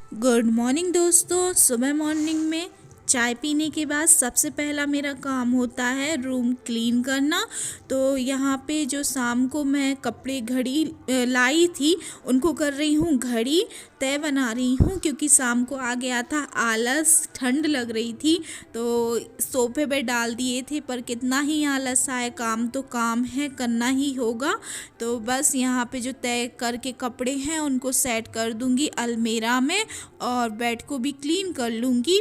Good morning दोस्तों। सुबह morning में चाय पीने के बाद सबसे पहला मेरा काम होता है रूम क्लीन करना। तो यहाँ पे जो शाम को मैं कपड़े घड़ी लाई थी उनको कर रही हूँ घड़ी तय बना रही हूँ, क्योंकि शाम को आ गया था आलस, ठंड लग रही थी तो सोफे पे डाल दिए थे। पर कितना ही आलस आए, काम तो काम है, करना ही होगा। तो बस यहाँ पे जो तय करके कपड़े हैं उनको सेट कर दूँगी अलमीरा में और बेड को भी क्लीन कर लूँगी।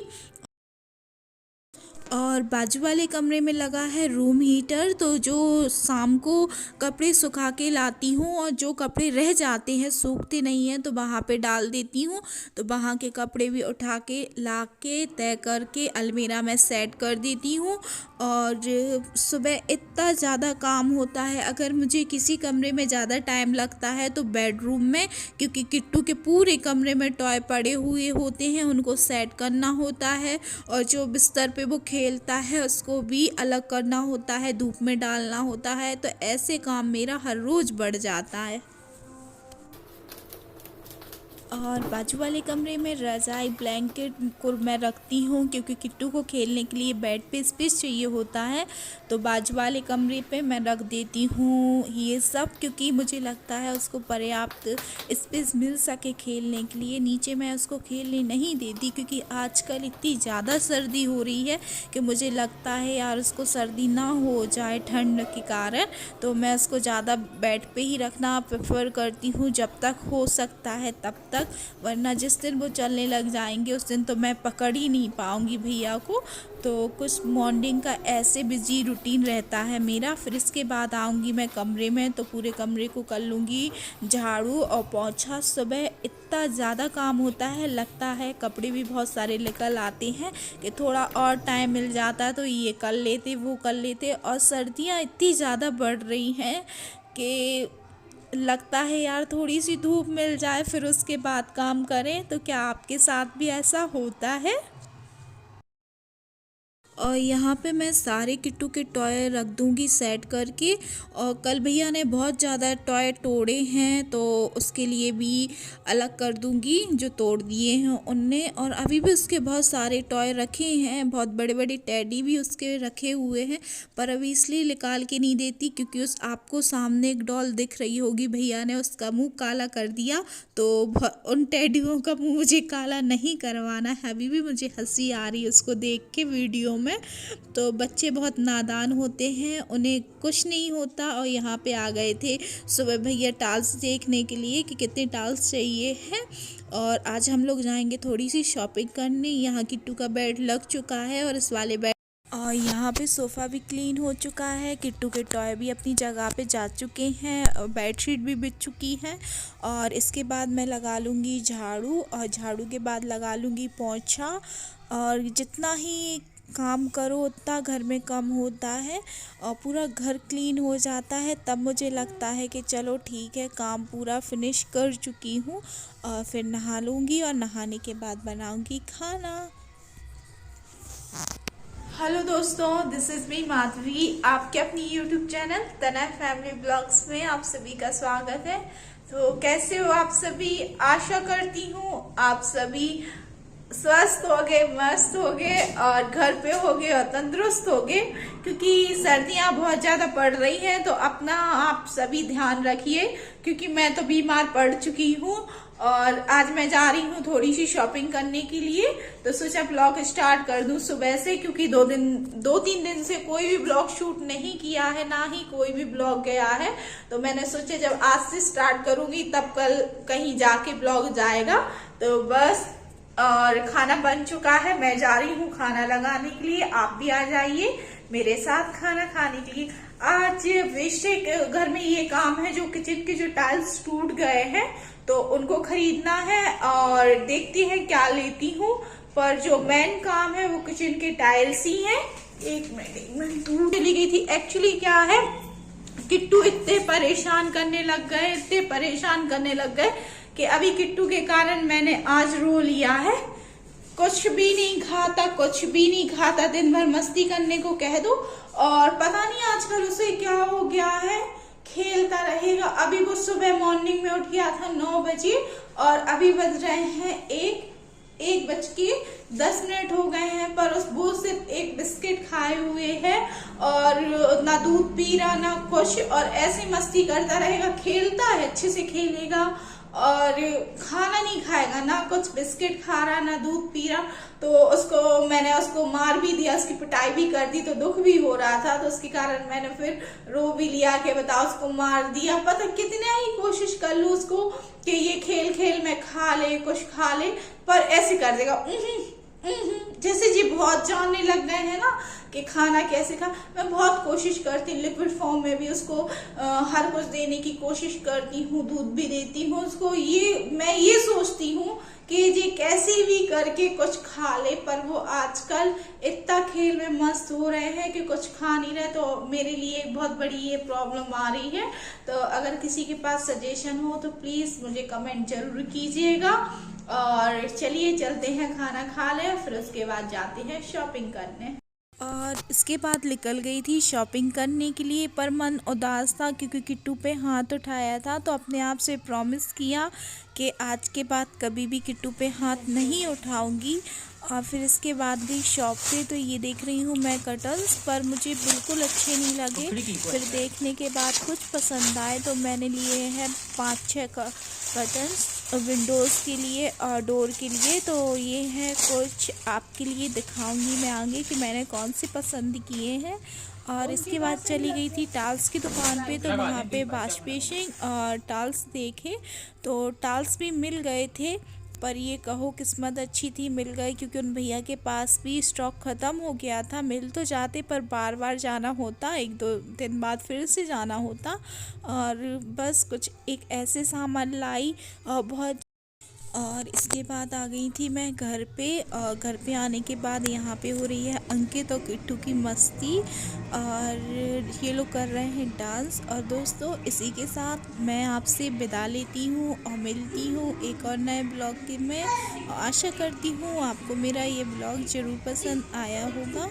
और बाजू वाले कमरे में लगा है रूम हीटर, तो जो शाम को कपड़े सुखा के लाती हूँ और जो कपड़े रह जाते हैं, सूखते नहीं हैं, तो वहाँ पे डाल देती हूँ। तो वहाँ के कपड़े भी उठा के ला के तय करके अलमीरा में सेट कर देती हूँ। और सुबह इतना ज़्यादा काम होता है, अगर मुझे किसी कमरे में ज़्यादा टाइम लगता है तो बेडरूम में, क्योंकि किट्टू के पूरे कमरे में टॉय पड़े हुए होते हैं, उनको सेट करना होता है। और जो बिस्तर पे वो खेलता है उसको भी अलग करना होता है, धूप में डालना होता है। तो ऐसे काम मेरा हर रोज़ बढ़ जाता है। और बाजू वाले कमरे में रज़ाई ब्लैंकेट को मैं रखती हूँ, क्योंकि किट्टू को खेलने के लिए बेड पे स्पेस चाहिए होता है। तो बाजू वाले कमरे पे मैं रख देती हूँ ये सब, क्योंकि मुझे लगता है उसको पर्याप्त स्पेस मिल सके खेलने के लिए। नीचे मैं उसको खेलने नहीं देती, क्योंकि आजकल इतनी ज़्यादा सर्दी हो रही है कि मुझे लगता है यार उसको सर्दी ना हो जाए ठंड के कारण। तो मैं उसको ज़्यादा बेड पे ही रखना प्रेफर करती हूँ जब तक हो सकता है तब तक, वरना जिस दिन वो चलने लग जाएंगे उस दिन तो मैं पकड़ ही नहीं पाऊंगी भैया को। तो कुछ मॉर्निंग का ऐसे बिजी रूटीन रहता है मेरा। फिर इसके बाद आऊँगी मैं कमरे में, तो पूरे कमरे को कर लूँगी झाड़ू और पोंछा। सुबह इतना ज़्यादा काम होता है, लगता है कपड़े भी बहुत सारे निकल आते हैं कि थोड़ा और टाइम मिल जाता तो ये कर लेते वो कर लेते। और सर्दियाँ इतनी ज़्यादा बढ़ रही हैं कि लगता है यार थोड़ी सी धूप मिल जाए फिर उसके बाद काम करें। तो क्या आपके साथ भी ऐसा होता है? और यहाँ पे मैं सारे किट्टू के टॉय रख दूँगी सेट करके। और कल भैया ने बहुत ज़्यादा टॉय तोड़े हैं तो उसके लिए भी अलग कर दूँगी, जो तोड़ दिए हैं उनने। और अभी भी उसके बहुत सारे टॉय रखे हैं, बहुत बड़े बड़े टेडी भी उसके रखे हुए हैं। पर अभी इसलिए निकाल के नहीं देती क्योंकि उस आपको सामने एक डॉल दिख रही होगी, भैया ने उसका मुँह काला कर दिया। तो उन टेडियों का मुँह मुझे काला नहीं करवाना है। अभी भी मुझे हंसी आ रही है उसको देख के वीडियो में। तो बच्चे बहुत नादान होते हैं, उन्हें कुछ नहीं होता। और यहाँ पे आ गए थे सुबह भैया टाल्स देखने के लिए कि कितने टाल्स चाहिए हैं। और आज हम लोग जाएंगे थोड़ी सी शॉपिंग करने। यहाँ किट्टू का बेड लग चुका है और इस वाले बेड और यहाँ पे सोफ़ा भी क्लीन हो चुका है, किट्टू के टॉय भी अपनी जगह पे जा चुके हैं और बेडशीट भी बिछ चुकी है। और इसके बाद मैं लगा लूँगी झाड़ू, और झाड़ू के बाद लगा लूँगी पोंछा। और जितना ही काम करो उतना घर में कम होता है और पूरा घर क्लीन हो जाता है। तब मुझे लगता है कि चलो ठीक है, काम पूरा फिनिश कर चुकी हूँ। और फिर नहा लूँगी और नहाने के बाद बनाऊँगी खाना। हेलो दोस्तों, दिस इज़ मी माधवी। आपके अपनी यूट्यूब चैनल तनय फैमिली ब्लॉग्स में आप सभी का स्वागत है। तो कैसे हो आप सभी? आशा करती हूँ आप सभी स्वस्थ हो गए, मस्त हो गए और घर पे हो गए और तंदुरुस्त हो गए, क्योंकि सर्दियाँ बहुत ज़्यादा पड़ रही हैं। तो अपना आप सभी ध्यान रखिए, क्योंकि मैं तो बीमार पड़ चुकी हूँ। और आज मैं जा रही हूँ थोड़ी सी शॉपिंग करने के लिए, तो सोचा ब्लॉग स्टार्ट कर दूँ सुबह से, क्योंकि दो तीन दिन से कोई भी ब्लॉग शूट नहीं किया है, ना ही कोई भी ब्लॉग गया है। तो मैंने सोचा जब आज से स्टार्ट करूंगी तब कल कहीं जाके ब्लॉग जाएगा। तो बस, और खाना बन चुका है, मैं जा रही हूँ खाना लगाने के लिए। आप भी आ जाइए मेरे साथ खाना खाने के लिए। आज वैसे घर में ये काम है, जो किचन के जो टाइल्स टूट गए हैं तो उनको खरीदना है और देखती हैं क्या लेती हूँ। पर जो मेन काम है वो किचन के टाइल्स ही है। एक मिनट दूर चली गई थी। एक्चुअली क्या है, किट्टू इतने परेशान करने लग गए कि अभी किट्टू के कारण मैंने आज रो लिया है। कुछ भी नहीं खाता, दिन भर मस्ती करने को कह दो और पता नहीं आजकल उसे क्या हो गया है, खेलता रहेगा। अभी वो सुबह मॉर्निंग में उठ गया था 9 बजे और अभी बज रहे हैं 1। 1:10 हो गए हैं, पर वो सिर्फ एक बिस्किट खाए हुए है और ना दूध पी रहा ना कुछ, और ऐसे मस्ती करता रहेगा। खेलता है, अच्छे से खेलेगा और खाना नहीं खाएगा, ना कुछ बिस्किट खा रहा ना दूध पी रहा। तो मैंने उसको मार भी दिया, उसकी पिटाई भी कर दी, तो दुख भी हो रहा था, तो उसके कारण मैंने फिर रो भी लिया कि बताओ उसको मार दिया। पता कितना ही कोशिश कर लूं उसको कि ये खेल खेल में खा ले, कुछ खा ले, पर ऐसे कर देगा। जैसे जी बहुत जानने लग गए हैं ना कि खाना कैसे खा। मैं बहुत कोशिश करती हूँ, लिक्विड फॉर्म में भी उसको हर कुछ देने की कोशिश करती हूँ, दूध भी देती हूँ उसको। मैं ये सोचती हूँ कि ये कैसे भी करके कुछ खा ले, पर वो आजकल इतना खेल में मस्त हो रहे हैं कि कुछ खा नहीं रहे। तो मेरे लिए बहुत बड़ी ये प्रॉब्लम आ रही है। तो अगर किसी के पास सजेशन हो तो प्लीज मुझे कमेंट जरूर कीजिएगा। और चलिए चलते हैं, खाना खा लें, फिर उसके बाद जाते हैं शॉपिंग करने। और इसके बाद निकल गई थी शॉपिंग करने के लिए, पर मन उदास था क्योंकि किट्टू पे हाथ उठाया था। तो अपने आप से प्रॉमिस किया कि आज के बाद कभी भी किट्टू पे हाथ नहीं उठाऊंगी। और फिर इसके बाद गई शॉप पे। तो ये देख रही हूँ मैं कर्टन्स, पर मुझे बिल्कुल अच्छे नहीं लगे। फिर देखने के बाद कुछ पसंद आए तो मैंने लिए हैं 5-6 कर्टन्स विंडोज़ के लिए और डोर के लिए। तो ये है कुछ आपके लिए दिखाऊंगी मैं आगे कि मैंने कौन से पसंद किए हैं। और इसके बाद चली गई थी टाल्स की दुकान पे। तो वहाँ पे वॉश बेसिन और टाल्स देखे, तो टाल्स भी मिल गए थे, पर ये कहो किस्मत अच्छी थी, मिल गए, क्योंकि उन भैया के पास भी स्टॉक ख़त्म हो गया था। मिल तो जाते पर बार बार जाना होता, 1-2 दिन बाद फिर से जाना होता। और बस कुछ एक ऐसे सामान लाई बहुत। और इसके बाद आ गई थी मैं घर पे। और घर पे आने के बाद यहाँ पे हो रही है अंकित और किट्टू की मस्ती, और ये लोग कर रहे हैं डांस। और दोस्तों इसी के साथ मैं आपसे विदा लेती हूँ और मिलती हूँ एक और नए ब्लॉग के में। आशा करती हूँ आपको मेरा ये ब्लॉग ज़रूर पसंद आया होगा।